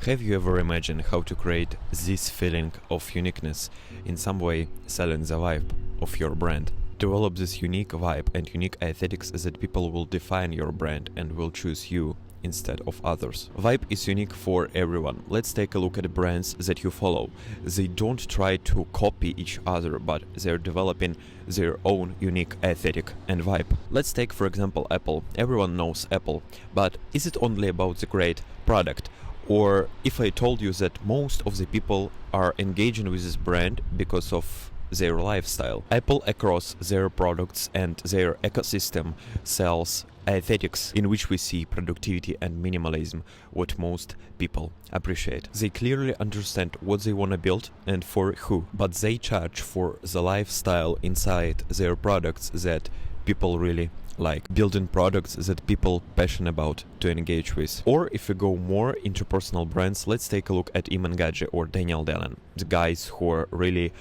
Have you ever imagined how to create this feeling of uniqueness, in some way selling the vibe of your brand? Develop this unique vibe and unique aesthetics that people will define your brand and will choose you instead of others. Vibe is unique for everyone. Let's take a look at the brands that you follow. They don't try to copy each other, but they're developing their own unique aesthetic and vibe. Let's take, for example, Apple. Everyone knows Apple, but is it only about the great product? Or if I told you that most of the people are engaging with this brand because of their lifestyle. Apple across their products and their ecosystem sells aesthetics in which we see productivity and minimalism, what most people appreciate. They clearly understand what they want to build and for who, but they charge for the lifestyle inside their products that people really like, building products that people passionate about to engage with. Or if we go more into personal brands, let's take a look at Iman Gadzhi or Daniel Dellen, the guys who are really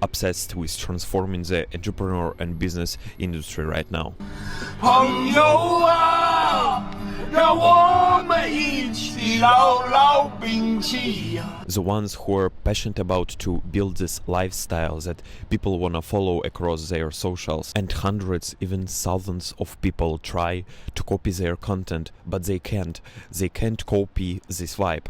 obsessed with transforming the entrepreneur and business industry right now. 朋友啊，让我们一起牢牢摒弃呀。 The ones who are passionate about to build this lifestyle that people wanna follow across their socials, and hundreds, even thousands of people try to copy their content, but they can't. They can't copy this vibe.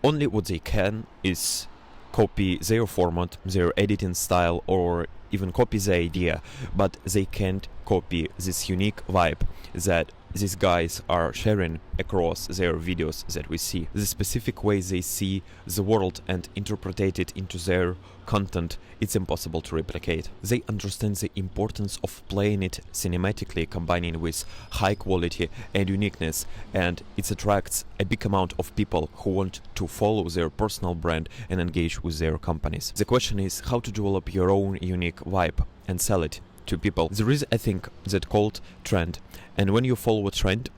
Only what they can is copy their format, their editing style, or even copy the idea, but they can't copy this unique vibe that these guys are sharing across their videos that we see. The specific way they see the world and interpret it into their content, it's impossible to replicate. They understand the importance of playing it cinematically, combining with high quality and uniqueness, and it attracts a big amount of people who want to follow their personal brand and engage with their companies. The question is how to develop your own unique vibe and sell it to people. There is a thing that called trend, and when you follow a trend,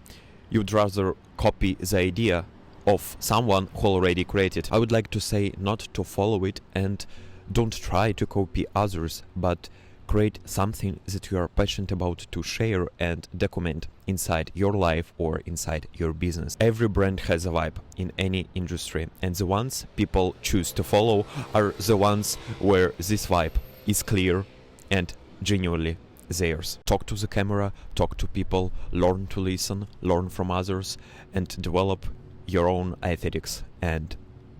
you'd rather copy the idea of someone who already created. I would like to say not to follow it and don't try to copy others, but create something that you are passionate about to share and document inside your life or inside your business. Every brand has a vibe in any industry, and the ones people choose to follow are the ones where this vibe is clear and genuinely theirs. Talk to the camera, talk to people, learn to listen, learn from others, and develop your own aesthetics and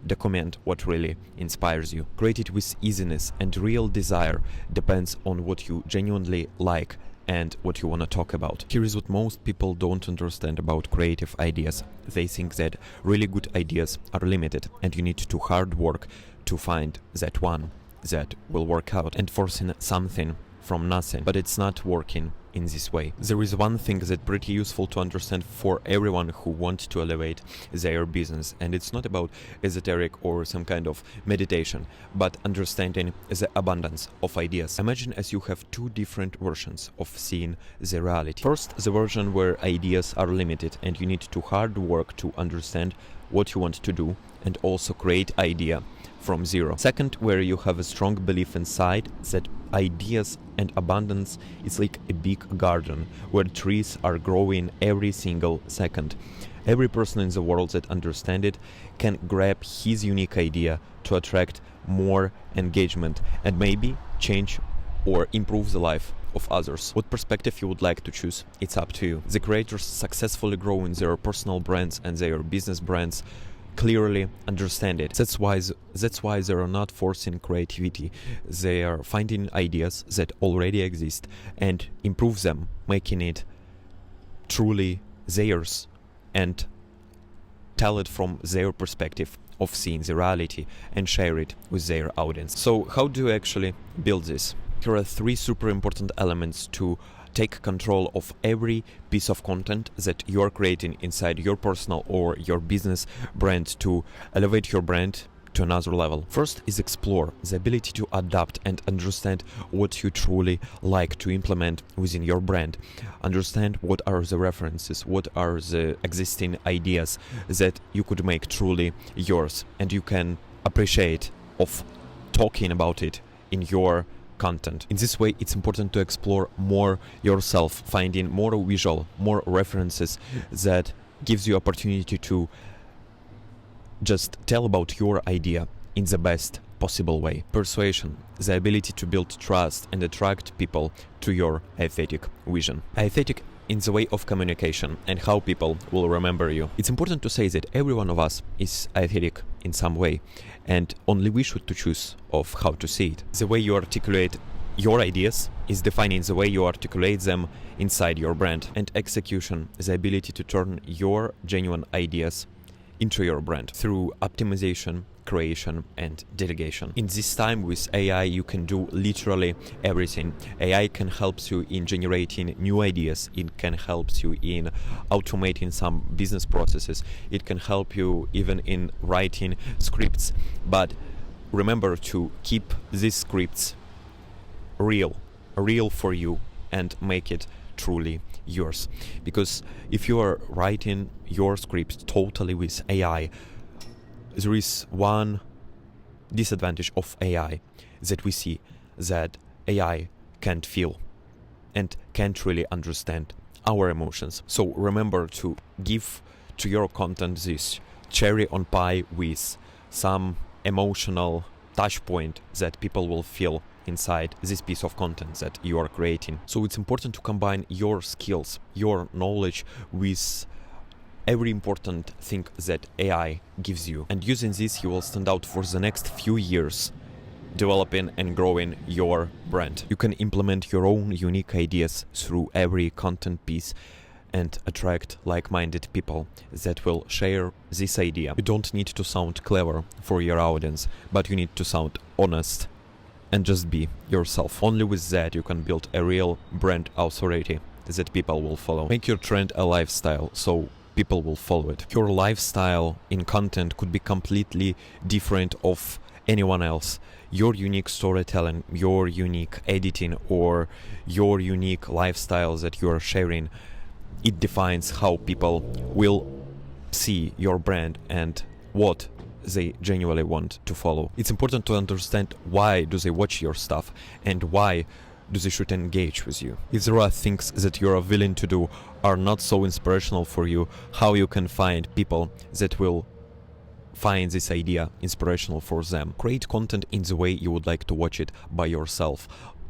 document what really inspires you. Create it with easiness, and real desire depends on what you genuinely like and what you want to talk about. Here is what most people don't understand about creative ideas. They think that really good ideas are limited and you need to hard work to find that one that will work out, and forcing something from nothing, but it's not working in this way. There is one thing that's pretty useful to understand for everyone who wants to elevate their business, and it's not about esoteric or some kind of meditation, but understanding the abundance of ideas. Imagine as you have two different versions of seeing the reality. First, the version where ideas are limited and you need to hard work to understand what you want to do and also create idea from zero. Second, where you have a strong belief inside that ideas and abundance is like a big garden where trees are growing every single second. Every person in the world that understands it can grab his unique idea to attract more engagement and maybe change or improve the life of others. What perspective you would like to choose, it's up to you. The creators successfully growing their personal brands and their business brands clearly understand it. That's why they are not forcing creativity. They are finding ideas that already exist and improve them, making it truly theirs and tell it from their perspective of seeing the reality and share it with their audience. So how do you actually build this? Here are three super important elements to take control of every piece of content that you're creating inside your personal or your business brand to elevate your brand to another level. First is explore, the ability to adapt and understand what you truly like to implement within your brand. Understand what are the references, what are the existing ideas that you could make truly yours, and you can appreciate of talking about it in your content. In this way, it's important to explore more yourself, finding more visual, more references that gives you opportunity to Just tell about your idea in the best possible way. Persuasion, the ability to build trust and attract people to your aesthetic vision. Aesthetic in the way of communication and how people will remember you. It's important to say that every one of us is aesthetic in some way, and only we should to choose of how to see it. The way you articulate your ideas is defining the way you articulate them inside your brand. And execution, the ability to turn your genuine ideas into your brand through optimization, creation and delegation. In this time with AI, you can do literally everything. AI can help you in generating new ideas. It can help you in automating some business processes. It can help you even in writing scripts. But remember to keep these scripts real for you and make it truly yours. Because if you are writing your script totally with AI, there is one disadvantage of AI that we see, that AI can't feel and can't really understand our emotions. So remember to give to your content this cherry on pie with some emotional touch point that people will feel inside this piece of content that you are creating. So it's important to combine your skills, your knowledge with every important thing that AI gives you. And using this, you will stand out for the next few years, developing and growing your brand. You can implement your own unique ideas through every content piece and attract like-minded people that will share this idea. You don't need to sound clever for your audience, but you need to sound honest and just be yourself. Only with that you can build a real brand authority that people will follow. Make your trend a lifestyle, so people will follow it. Your lifestyle in content could be completely different of anyone else. Your unique storytelling, your unique editing, or your unique lifestyle that you are sharing, it defines how people will see your brand and what they genuinely want to follow. It's important to understand why do they watch your stuff and why do they should engage with you. If there are things that you are willing to do are not so inspirational for you, how you can find people that will find this idea inspirational for them. Create content in the way you would like to watch it by yourself.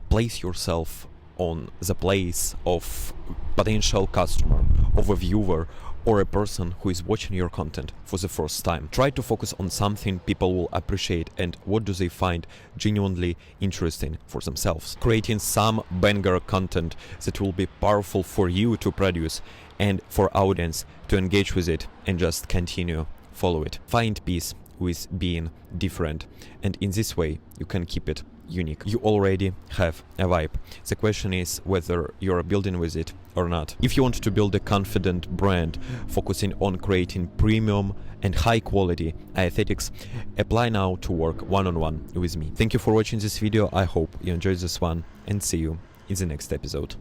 Place yourself on the place of potential customer, of a viewer, or a person who is watching your content for the first time. Try to focus on something people will appreciate and what do they find genuinely interesting for themselves. Creating some banger content that will be powerful for you to produce and for audience to engage with it and just continue follow it. Find peace with being different, and in this way you can keep it unique. You already have a vibe. The question is whether you're building with it or not. If you want to build a confident brand focusing on creating premium and high quality aesthetics, apply now to work one-on-one with me. Thank you for watching this video. I hope you enjoyed this one and see you in the next episode.